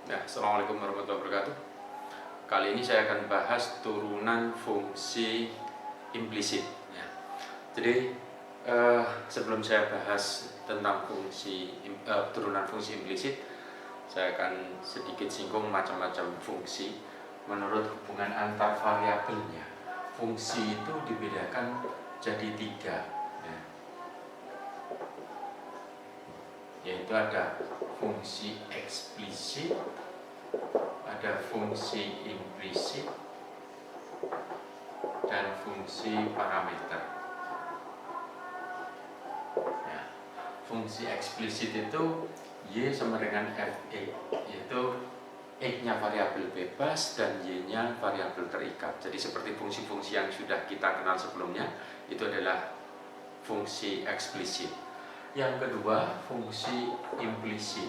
Ya, Assalamualaikum warahmatullahi wabarakatuh. Kali ini saya akan bahas turunan fungsi implisit. Ya. Jadi sebelum saya bahas tentang turunan fungsi implisit, saya akan sedikit singgung macam-macam fungsi menurut hubungan antar variabelnya. Fungsi itu dibedakan jadi 3, ya. Yaitu ada fungsi eksplisit, ada fungsi implisit, dan fungsi parameter. Ya, fungsi eksplisit itu Y sama dengan Fx, yaitu X-nya variabel bebas dan Y-nya variabel terikat. Jadi seperti fungsi-fungsi yang sudah kita kenal sebelumnya, itu adalah fungsi eksplisit. Yang kedua, fungsi implisit.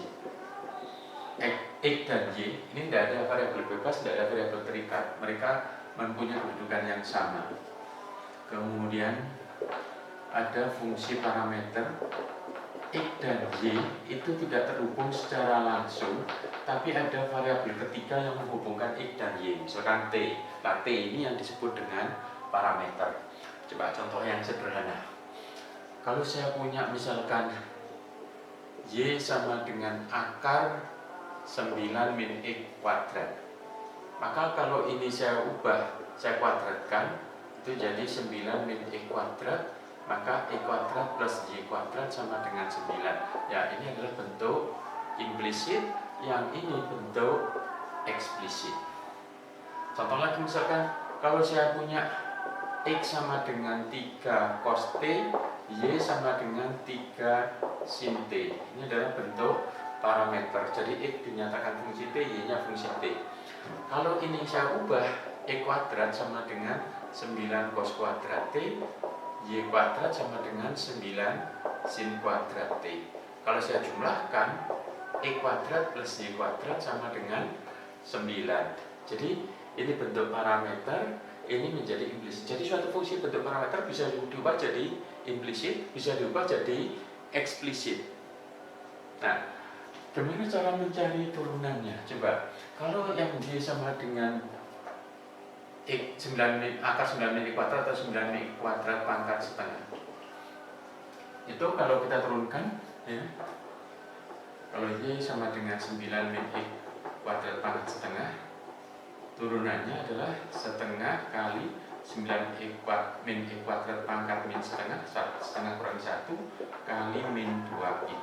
X dan Y ini tidak ada variabel bebas, tidak ada variabel terikat, mereka mempunyai kedudukan yang sama. Kemudian ada fungsi parameter. X dan Y itu tidak terhubung secara langsung, tapi ada variabel ketiga yang menghubungkan X dan Y, misalkan T. Nah, T ini yang disebut dengan parameter. Coba contoh yang sederhana. Kalau saya punya misalkan Y sama dengan akar 9 min X kuadrat, maka kalau ini saya ubah, saya kuadratkan, itu jadi 9 min X kuadrat, maka X kuadrat plus Y kuadrat sama dengan 9. Ya, ini adalah bentuk implisit, yang ini bentuk eksplisit. Contoh lagi misalkan, kalau saya punya X sama dengan 3 cos T, Y sama dengan 3 sin T. Ini adalah bentuk parameter. Jadi X dinyatakan fungsi T, Y-nya fungsi T. Kalau ini saya ubah, X kuadrat sama dengan 9 cos kuadrat T, Y kuadrat sama dengan 9 sin kuadrat T. Kalau saya jumlahkan, X kuadrat plus Y kuadrat sama dengan 9. Jadi ini bentuk parameter, ini menjadi implisit. Jadi suatu fungsi bentuk parameter bisa diubah jadi implisit, bisa diubah jadi eksplisit. Nah, gimana cara mencari turunannya? Coba, kalau yang Y sama dengan X 9 akar 9 min X kuadrat atau 9 min X kuadrat pangkat setengah, itu kalau kita turunkan, ya, kalau Y sama dengan 9 min X kuadrat pangkat setengah, turunannya adalah setengah kali 9 min X kuadrat pangkat min setengah, setengah kurang 1 kali min 2X,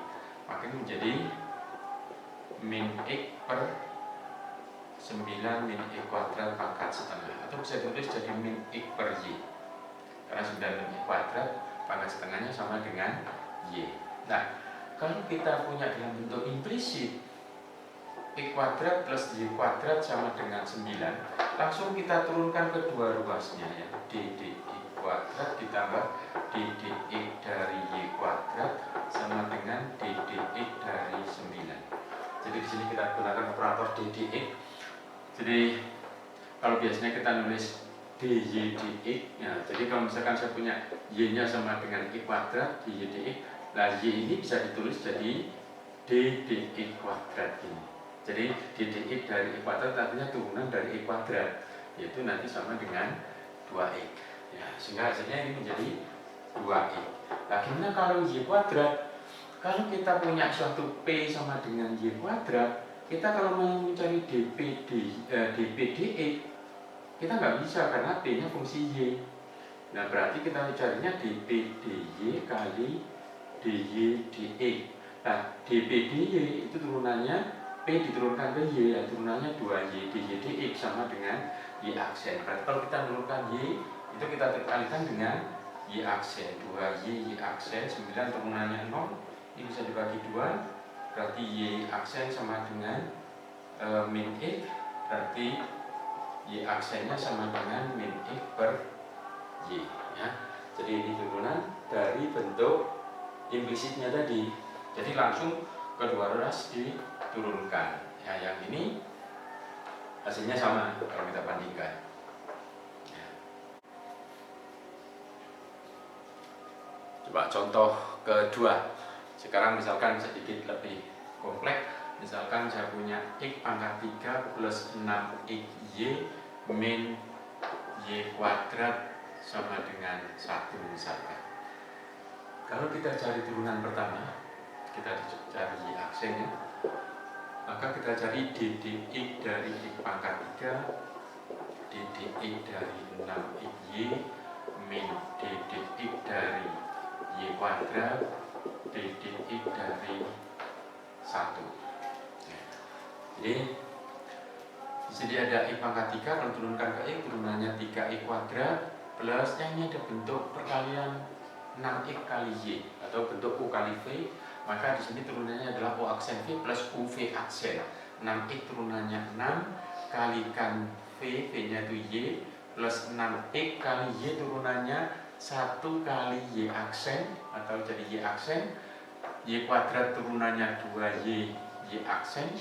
maka ini menjadi min X per 9 min X kuadrat pangkat setengah, atau bisa ditulis jadi min X per Y, karena 9 min X kuadrat pangkat setengahnya sama dengan Y. Nah, kalau kita punya dalam bentuk implisit, X kuadrat plus Y kuadrat sama dengan 9, langsung kita turunkan kedua ruasnya, ya, DDX kuadrat ditambah DDX dari Y kuadrat sama dengan DDX dari 9. Jadi di sini kita gunakan operator DDX. Jadi kalau biasanya kita nulis DYDX, ya, jadi kalau misalkan saya punya Y-nya sama dengan X kuadrat DYDX, nah Y ini bisa ditulis jadi DDX kuadrat ini. Jadi DDX dari X kuadrat artinya turunan dari X kuadrat, yaitu nanti sama dengan 2X, ya, sehingga hasilnya ini menjadi 2X. Nah, gimana kalau Y kuadrat? Kalau kita punya suatu P sama dengan Y kuadrat, kita kalau mau mencari DPDX, kita nggak bisa karena P-nya fungsi Y. Nah, berarti kita mencarinya DPDY kali DYDX. Nah, DPDY itu turunannya P diturunkan ke Y, ya, turunannya 2Y, DYDX sama dengan Y aksen. Berarti kalau kita menurunkan Y, itu kita kalikan dengan Y aksen, 2Y, Y aksen, 9 turunannya 0, ini bisa dibagi 2, berarti Y aksen sama dengan min X, berarti Y aksennya sama dengan min X per Y, ya. Jadi ini turunan dari bentuk implisitnya tadi. Jadi langsung kedua ruas diturunkan. Ya, yang ini hasilnya sama kalau kita bandingkan. Ya. Coba contoh kedua. Sekarang misalkan sedikit lebih kompleks. Misalkan saya punya X pangkat 3 plus 6XY min Y kuadrat sama dengan 1 misalkan. Kalau kita cari turunan pertama, kita cari Y aksennya, maka kita cari DDX dari X pangkat 3, DDX dari 6XY min DDX dari Y kuadrat, DDX dari 1. Jadi di sini ada X pangkat 3, kalau turunkan ke X turunannya 3X kuadrat plus ini ada bentuk perkalian 6X kali Y atau bentuk U kali V, maka di sini turunannya adalah U aksen V plus UV aksen. 6X turunannya 6 kalikan V, V-nya itu Y plus 6X kali Y turunannya 1 kali Y aksen atau jadi Y aksen, Y kuadrat turunannya 2Y Y aksen,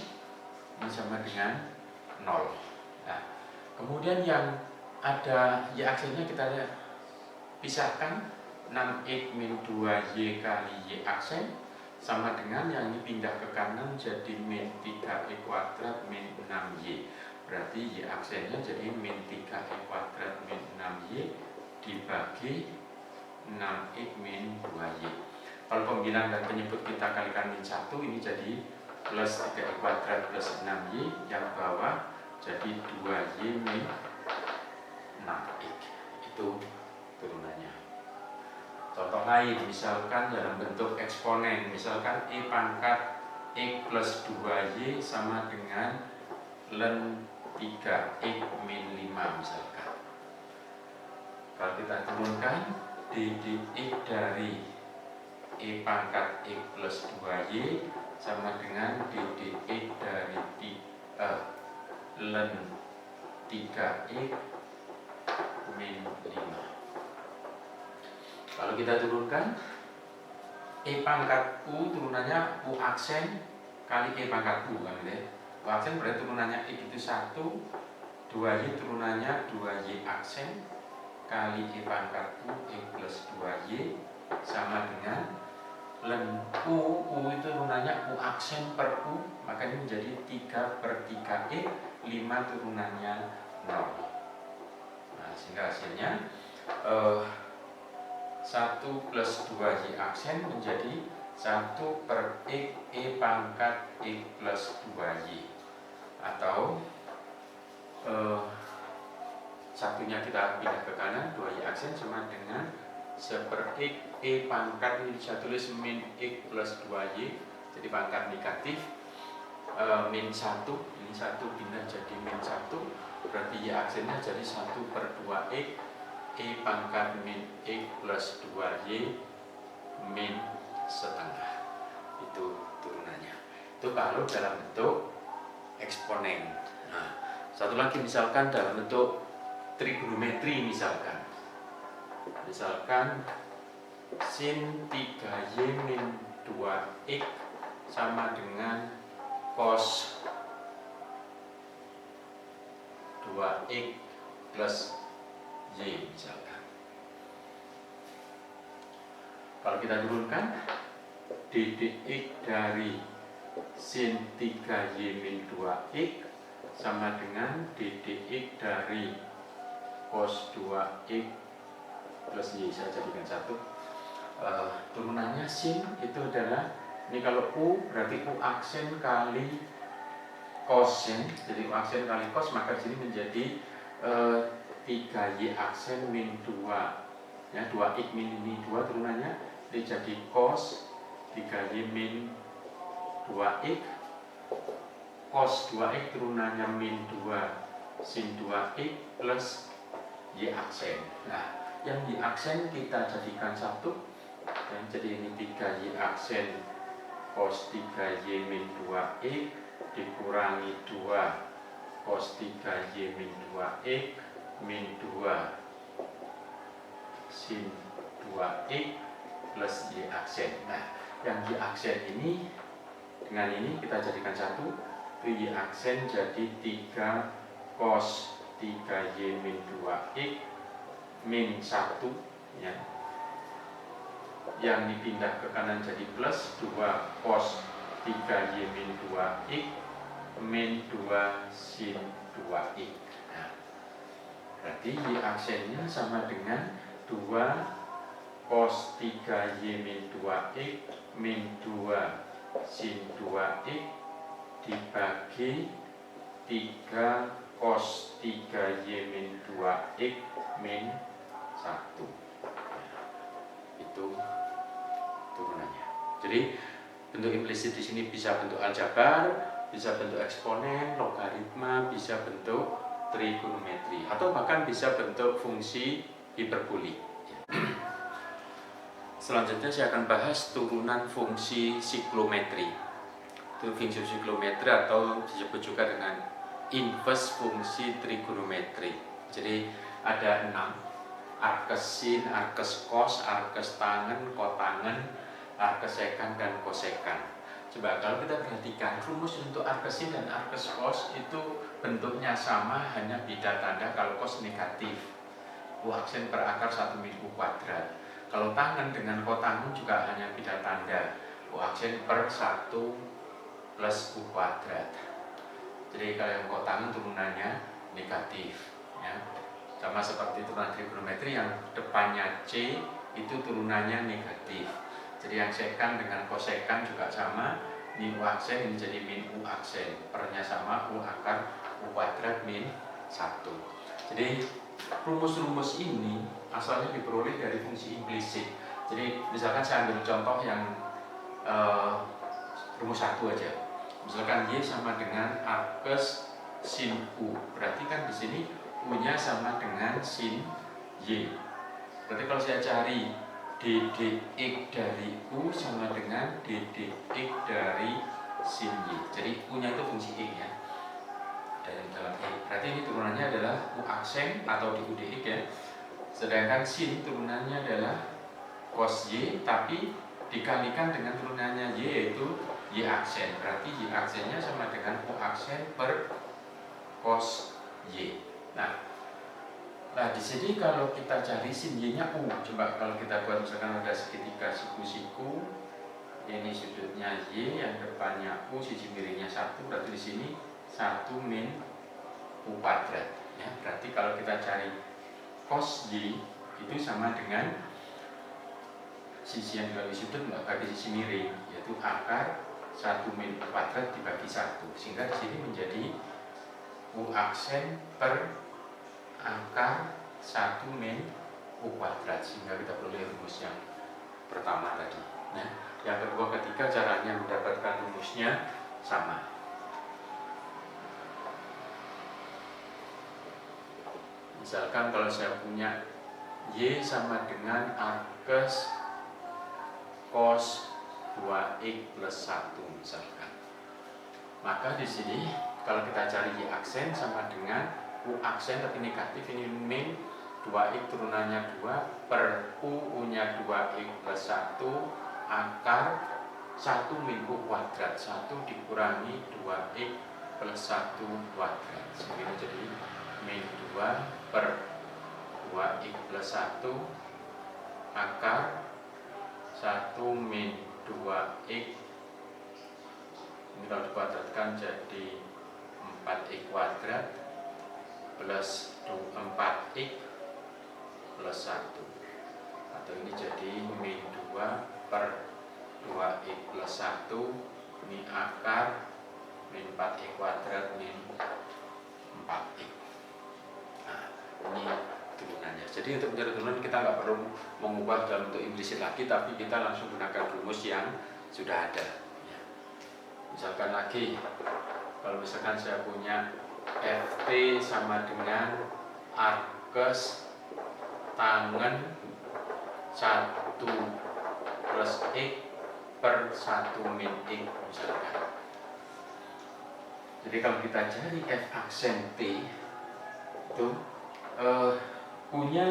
ini sama dengan 0. Nah, kemudian yang ada Y aksennya kita pisahkan, 6X min 2Y kali Y aksen sama dengan yang ini pindah ke kanan jadi min 3Y kuadrat min 6Y. Berarti Y aksennya jadi min 3Y kuadrat min 6Y dibagi 6X min 2Y. Kalau pembilang dan penyebut kita kalikan min 1, ini jadi plus 3Y kuadrat plus 6Y, yang bawah jadi 2Y min 6X. Itu turunannya. Contoh lain, misalkan dalam bentuk eksponen, misalkan E pangkat X plus 2Y sama dengan ln 3X min 5 misalkan. Kalau kita turunkan, DDX dari E pangkat X plus 2Y sama dengan DDX dari ln 3X min 5. Kalau kita turunkan, E pangkat U turunannya U aksen kali E pangkat U kan gitu ya. U aksen berarti turunannya X itu 1, 2Y turunannya 2Y aksen kali E pangkat U X plus 2Y sama dengan ln U itu turunannya U aksen per U, maka ini menjadi 3 per 3X, 5 turunannya 0. Nah, sehingga hasilnya 1 plus 2Y aksen menjadi 1 per X E pangkat X plus 2Y, atau satunya kita pindah ke kanan, 2Y aksen sama dengan 1 per X E pangkat, ini bisa tulis min X plus 2Y, jadi pangkat negatif, min 1, ini 1 pindah jadi min 1, berarti Y aksennya jadi 1 per 2X E pangkat min X plus 2Y min setengah. Itu turunannya. Itu kalau dalam bentuk eksponen. Nah, satu lagi misalkan dalam bentuk trigonometri misalkan sin 3Y min 2X sama dengan cos 2X plus Y misalkan. Kalau kita turunkan, DDX dari sin 3Y min 2X sama dengan DDX dari cos 2X plus Y, saya jadikan 1. Turunannya sin itu adalah, ini kalau U berarti U aksen kali cos ya. Jadi U aksen kali cos, maka di sini menjadi 3Y aksen min 2 ya, 2X min ini 2 turunannya, ini jadi cos 3Y min 2X, cos 2X turunannya min 2 sin 2X plus Y aksen. Nah, yang Y aksen kita jadikan 1, yang jadi ini 3Y aksen cos 3Y min 2X dikurangi 2 cos 3Y min 2X min 2 sin 2X plus Y aksen. Nah, yang Y aksen ini dengan ini kita jadikan 1, itu Y aksen jadi 3 cos 3Y min 2X min 1 ya. Yang dipindah ke kanan jadi plus 2 cos 3Y min 2X min 2 sin 2X. Nah, berarti Y aksennya sama dengan 2 cos 3Y min 2X min 2 sin 2X dibagi 3 cos 3Y min 2X min 1. Itu turunannya. Jadi bentuk implisit di sini bisa bentuk aljabar, bisa bentuk eksponen, logaritma, bisa bentuk trigonometri, atau bahkan bisa bentuk fungsi hiperbolik. Selanjutnya saya akan bahas turunan fungsi siklometri. Itu fungsi siklometri atau disebut juga dengan inverse fungsi trigonometri. Jadi ada 6: arkes sin, arkes cos, arkes tangen, kotangen, arkes sekan, dan kosekan. Coba kalau kita perhatikan rumus untuk arkes sin dan arkes cos itu bentuknya sama, hanya beda tanda. Kalau cos negatif, U aksen per akar 1 min U kuadrat. Kalau tangen dengan kotangen juga hanya beda tanda, U aksen per 1 plus U kuadrat. Jadi kalau yang kotangen turunannya negatif, ya. Sama seperti turunan trigonometri yang depannya C itu turunannya negatif. Jadi yang sekan dengan kosekan juga sama, ini U aksen, ini jadi min U aksen, pernya sama, U akar U kuadrat min 1. Jadi rumus-rumus ini asalnya diperoleh dari fungsi implisit. Jadi misalkan saya ambil contoh yang rumus 1 aja. Misalkan Y sama dengan arkes sin U, berarti kan di sini U-nya sama dengan sin Y. Berarti kalau saya cari ddx dari U sama dengan ddx dari sin Y. Jadi U-nya itu fungsi X ya, dari dalam X. Berarti ini turunannya adalah U aksen atau di UDX ya. Sedangkan sin turunannya adalah cos Y, tapi dikalikan dengan turunannya Y, yaitu Y aksen. Berarti Y aksennya sama dengan U aksen per cos Y. Nah, di sini kalau kita cari sin Y-nya U, coba kalau kita buat misalkan ada segitiga siku-siku, ini sudutnya Y, yang depannya U, sisi miringnya 1, berarti di sini 1 min U kuadrat. Ya, berarti kalau kita cari cos Y itu sama dengan sisi yang dilalui sudut bagi sisi miring, yaitu akar 1 min U kuadrat dibagi 1, sehingga di sini menjadi U aksen per akar 1 min U kuadrat, sehingga kita peroleh rumus yang pertama tadi. Nah, yang kedua, ketiga caranya mendapatkan rumusnya sama. Misalkan kalau saya punya Y sama dengan arkes cos 2X plus 1 misalkan. Maka di sini kalau kita cari Y aksen sama dengan U aksen tapi negatif, ini min 2X turunannya 2 per U-nya 2X plus 1 akar 1 min U kuadrat, 1 dikurangi 2X plus 1 kuadrat, sehingga jadi min 2 per 2X plus 1 akar 1 min 2X, ini kalau dikuadratkan jadi 4X kuadrat plus 4X plus 1, atau ini jadi min 2 per 2X plus 1, ini akar min 4X kuadrat min 4X. Nah, ini turunannya. Jadi untuk mencari turunan kita nggak perlu mengubah dalam bentuk implisit lagi, tapi kita langsung gunakan rumus yang sudah ada. Misalkan lagi, kalau misalkan saya punya Ft sama dengan arkes tangen 1 plus X per 1 min X misalkan. Jadi kalau kita cari F aksen T itu punya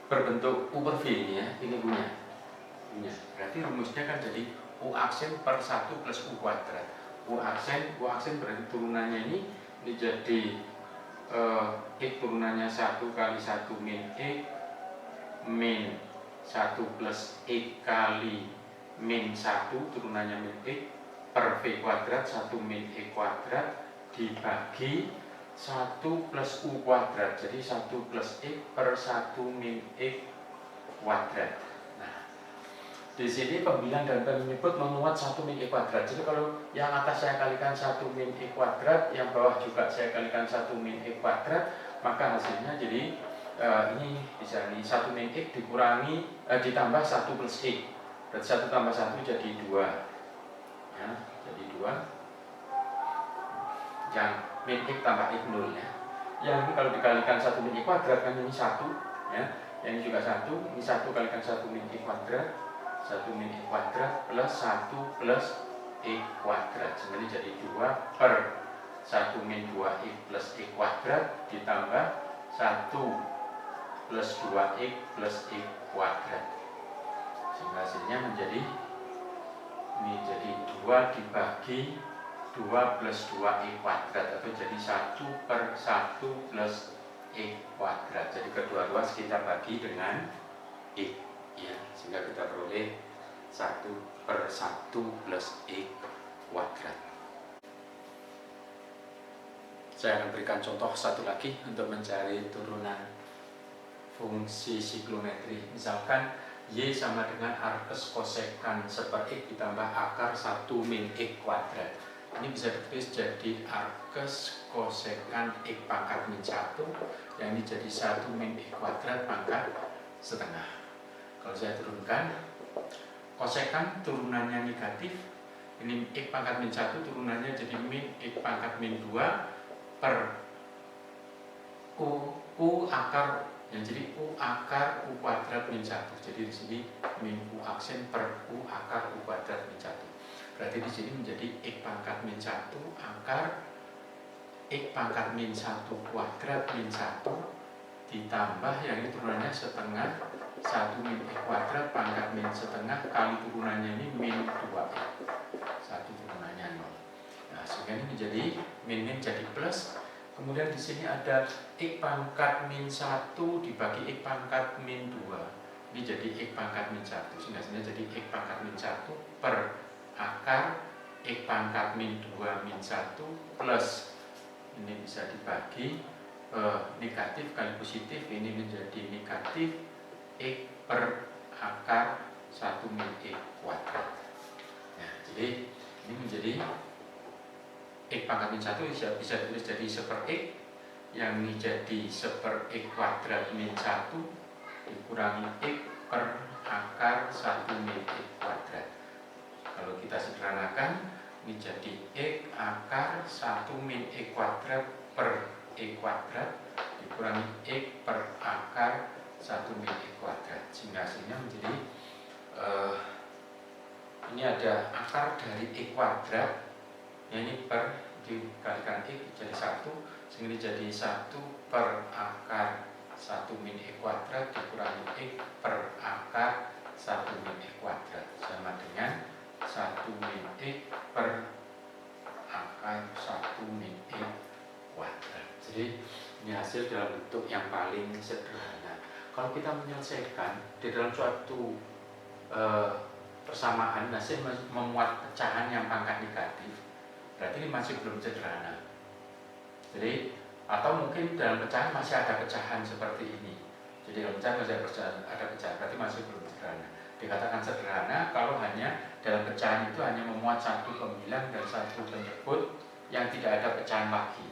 berbentuk U per V ini ya, ini punya. Berarti rumusnya kan jadi U aksen per 1 plus U kuadrat. U aksen berarti turunannya ini jadi X turunannya 1 kali 1 min X min 1 plus X kali min 1 turunannya min X per V kuadrat 1 min E kuadrat dibagi 1 plus U kuadrat. Jadi 1 plus E per 1 min E kuadrat. Nah, di sini pembilang dan penyebut memuat 1 min E kuadrat. Jadi kalau yang atas saya kalikan 1 min E kuadrat, yang bawah juga saya kalikan 1 min E kuadrat, maka hasilnya jadi ini bisa nih 1 min E dikurangi ditambah 1 plus E. Berarti 1 tambah 1 jadi 2. Ya, jadi 2. Yang min X tambah X 0 ya. Yang ini kalau dikalikan 1 min E kuadrat kan ini 1 ya. Yang ini juga 1, ini 1 kalikan 1 min E kuadrat, 1 min E kuadrat plus 1 plus E kuadrat. Sebenarnya jadi 2 per 1 min 2 X plus E kuadrat ditambah 1 plus 2X plus E kuadrat. Sehingga hasilnya menjadi ini jadi 2 dibagi 2 plus 2E kuadrat, atau jadi 1 per 1 plus E kuadrat. Jadi kedua-dua kita bagi dengan E ya, sehingga kita peroleh 1 per 1 plus E kuadrat. Saya akan berikan contoh satu lagi untuk mencari turunan fungsi siklometri. Misalkan Y sama dengan arkes kosekan seper X ditambah akar 1 min X kuadrat. Ini bisa ditulis jadi arkes kosekan X pangkat min 1, yang ini jadi 1 min X kuadrat pangkat setengah. Kalau saya turunkan, kosekan turunannya negatif, ini X pangkat min 1 turunannya jadi min X pangkat min 2 per U akar, yang jadi U akar U kuadrat min 1. Jadi di sini min U aksen per U akar U kuadrat min 1. Berarti di sini menjadi X pangkat min 1 akar X pangkat min 1 kuadrat min 1 ditambah yang ini turunannya setengah 1 min X kuadrat pangkat min setengah kali turunannya ini min 2X. 1 turunannya 0. Nah, sehingga ini menjadi min jadi plus. Kemudian di sini ada X pangkat min 1 dibagi X pangkat min 2. Ini jadi X pangkat min 1. Sehingga sini jadi X pangkat min 1 per akar X pangkat min 2 min 1 plus, ini bisa dibagi negatif kali positif, ini menjadi negatif X per akar 1 min X kuadrat. Nah, jadi ini menjadi X pangkat min 1 bisa ditulis jadi seper X, yang ini jadi seper X kuadrat min 1 dikurangi X per akar 1 min X kuadrat. Kalau kita sederhanakan, ini jadi X akar 1 min X kuadrat per X kuadrat dikurangi X per akar 1 min X kuadrat. Sehingga hasilnya menjadi ini ada akar dari X kuadrat, ya, ini per dikalikan X jadi 1, sehingga ini jadi 1 per akar 1 min X kuadrat dikurangi X per akar 1 min X kuadrat sama dengan 1 min X per akar 1 min X kuadrat. Jadi ini hasil dalam bentuk yang paling sederhana. Kalau kita menyelesaikan di dalam suatu persamaan, hasil memuat pecahan yang pangkat negatif, berarti ini masih belum sederhana. Jadi atau mungkin dalam pecahan masih ada pecahan seperti ini. Jadi dalam pecahan masih ada pecahan, berarti masih belum sederhana. Dikatakan sederhana kalau hanya dalam pecahan itu hanya memuat satu pembilang dan satu penyebut yang tidak ada pecahan lagi,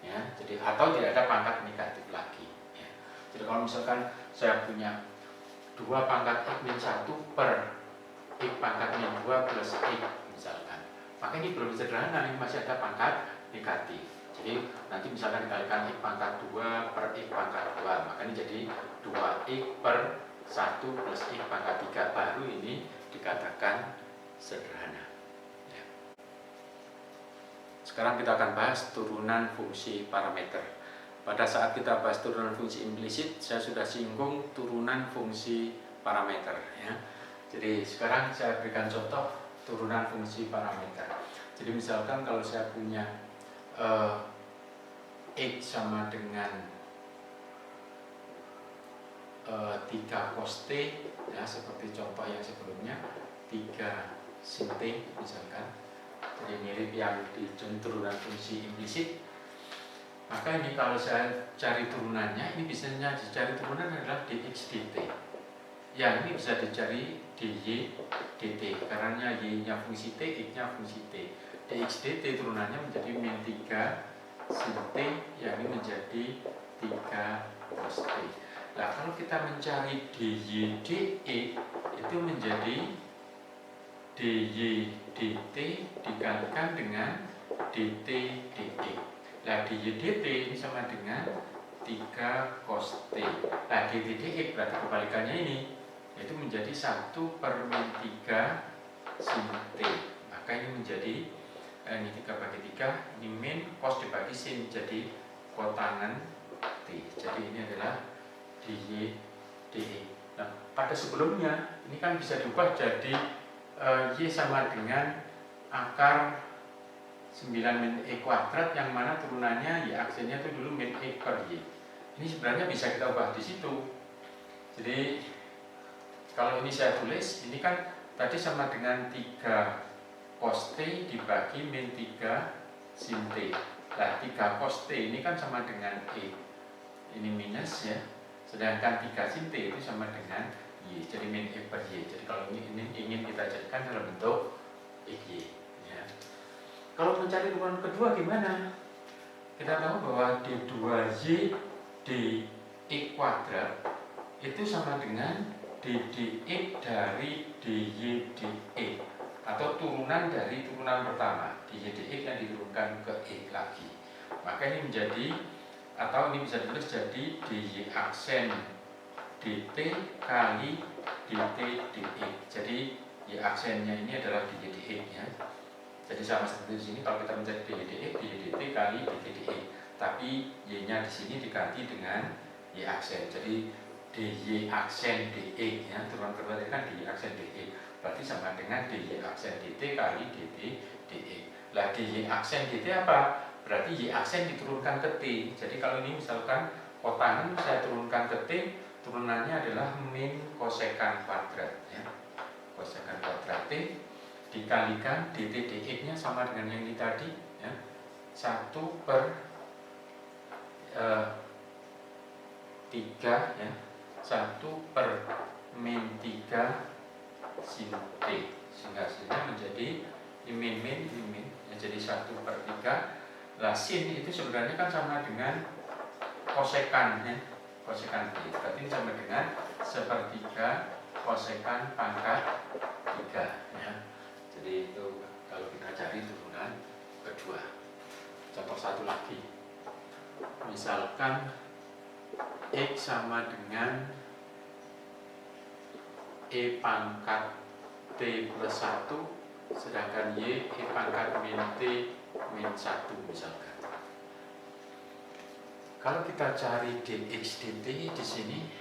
ya. Jadi atau tidak ada pangkat negatif lagi, ya. Jadi kalau misalkan saya punya 2 pangkat X min 1 per X pangkat min 2 plus X misalkan, maka ini belum sederhana, ini masih ada pangkat negatif. Jadi nanti misalkan dikalikan X pangkat 2 per X pangkat 2, maka ini jadi 2X per 1 plus X pangkat 3, baru ini dikatakan sederhana, ya. Sekarang kita akan bahas turunan fungsi parameter. Pada saat kita bahas turunan fungsi implisit, saya sudah singgung turunan fungsi parameter, ya. Jadi sekarang saya berikan contoh turunan fungsi parameter. Jadi misalkan kalau saya punya X sama dengan 3 cos T, ya, seperti contoh yang sebelumnya 3 sin T misalkan. jadi mirip yang di turunan fungsi implisit. Maka ini kalau saya cari turunannya, ini bisanya dicari turunan adalah dx dt. Ya, ini bisa dicari dy dt, karena y-nya fungsi t, x-nya fungsi t. Dx dt turunannya menjadi min 3 sin t, yang ini menjadi 3 cos t. Nah, kalau kita mencari dy de itu menjadi dy dt dikalikan dengan dt de. Nah, dy dt ini sama dengan 3 cos t. Nah, dt dx berarti kebalikannya ini, yaitu menjadi 1 per min 3 sin t. Maka ini menjadi ini 3 bagi 3, ini min, cos dibagi sin, jadi kotangen t. Jadi ini adalah dy de. Nah, pada sebelumnya ini kan bisa diubah jadi y sama dengan akar 9 min e kuadrat, yang mana turunannya y aksennya itu dulu min e per y. Ini sebenarnya bisa kita ubah di situ. Jadi kalau ini saya tulis, ini kan tadi sama dengan 3 cos t dibagi min 3 sin t. Nah, 3 cos t ini kan sama dengan e. Ini minus ya. Sedangkan 3 sin t itu sama dengan y. Jadi min e per y. Jadi kalau ini ingin kita jadikan dalam bentuk y. Kalau mencari turunan kedua gimana? Kita tahu bahwa d2y dx kuadrat itu sama dengan ddx dari dy dx, atau turunan dari turunan pertama, dy dx yang diturunkan ke e lagi. Maka ini menjadi, atau ini bisa ditulis jadi dy aksen dt kali dt dx. Jadi y aksennya ini adalah dy dx ya. Jadi sama seperti di sini, kalau kita mencari dy dx, dy dt kali dt dx. Tapi y-nya di sini diganti dengan y aksen. Jadi dy aksen dx ya, turunan kedua tadi kan dy aksen dx. Berarti sama dengan dy aksen dt kali dt dx. Lah dy aksen dt apa? Berarti y aksen diturunkan ke t. Jadi kalau ini misalkan kotangen saya turunkan ke t, turunannya adalah min kosekan kuadrat ya. Kosekan kuadrat t dikalikan dt dx nya sama dengan yang ini tadi ya, 1 per 3 ya, 1 per min 3 sin t, sehingga hasilnya menjadi min ya, jadi 1 per 3. Lah sin itu sebenarnya kan sama dengan kosekan ya, kosekan t, berarti ini sama dengan 1/3 kosekan pangkat 3 ya. Jadi itu kalau kita cari turunan kedua. Contoh satu lagi, misalkan x sama dengan e pangkat t plus 1, sedangkan y e pangkat min t min 1 misalkan. Kalau kita cari dx dt di sini,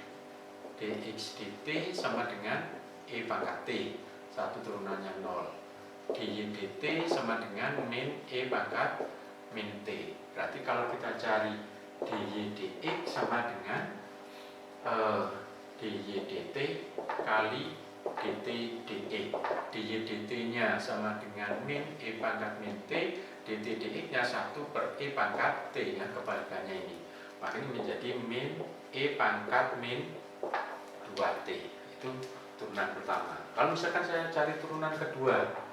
dx dt sama dengan e pangkat t, 1 turunannya 0. dy dt sama dengan min e pangkat min t. Berarti kalau kita cari dy dx sama dengan dy dt kali dt dx. Dy dt nya sama dengan min e pangkat min t, dt dx nya 1 per e pangkat t ya, kebalikannya ini. Maka ini menjadi min e pangkat min 2t. Itu turunan pertama. Kalau misalkan saya cari turunan kedua,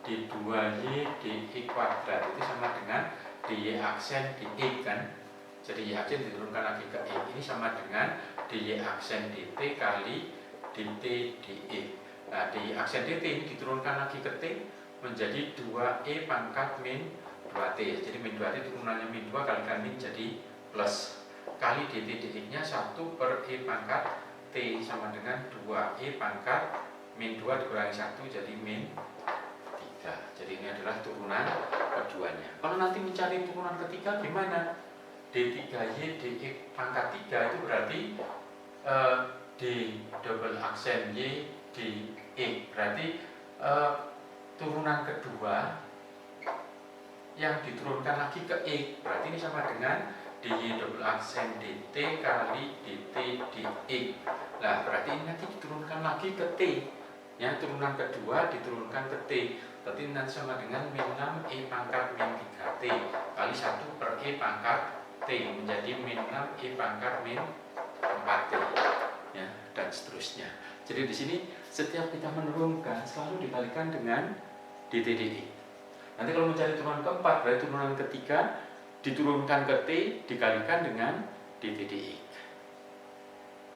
d2y dx kuadrat itu sama dengan dy aksen dx kan. Jadi y aksen diturunkan lagi ke e, ini sama dengan dy aksen dt kali dt dx. Nah, dy aksen dt ini diturunkan lagi ke t menjadi 2e pangkat min 2t. Jadi min 2t turunannya min 2 kalikan min jadi plus, kali dt dx nya 1 per e pangkat t sama dengan 2e pangkat min 2 dikurangi 1 jadi min 3. Jadi ini adalah turunan keduanya. Kalau nanti mencari turunan ketiga gimana? D3y dx pangkat 3 itu berarti d double aksen y di e. Berarti turunan kedua yang diturunkan lagi ke e. Berarti ini sama dengan dy double aksen dt kali dt dx. Nah, berarti ini nanti diturunkan lagi ke t. Ya, turunan kedua diturunkan ke T. Berarti nanti sama dengan min 6 E pangkat min 3T kali 1 per E pangkat T menjadi min 6 E pangkat min 4T. Ya, dan seterusnya. Jadi di sini setiap kita menurunkan selalu dikalikan dengan DTDE. Nanti kalau mencari turunan keempat, berarti turunan ketiga diturunkan ke T dikalikan dengan DTDE.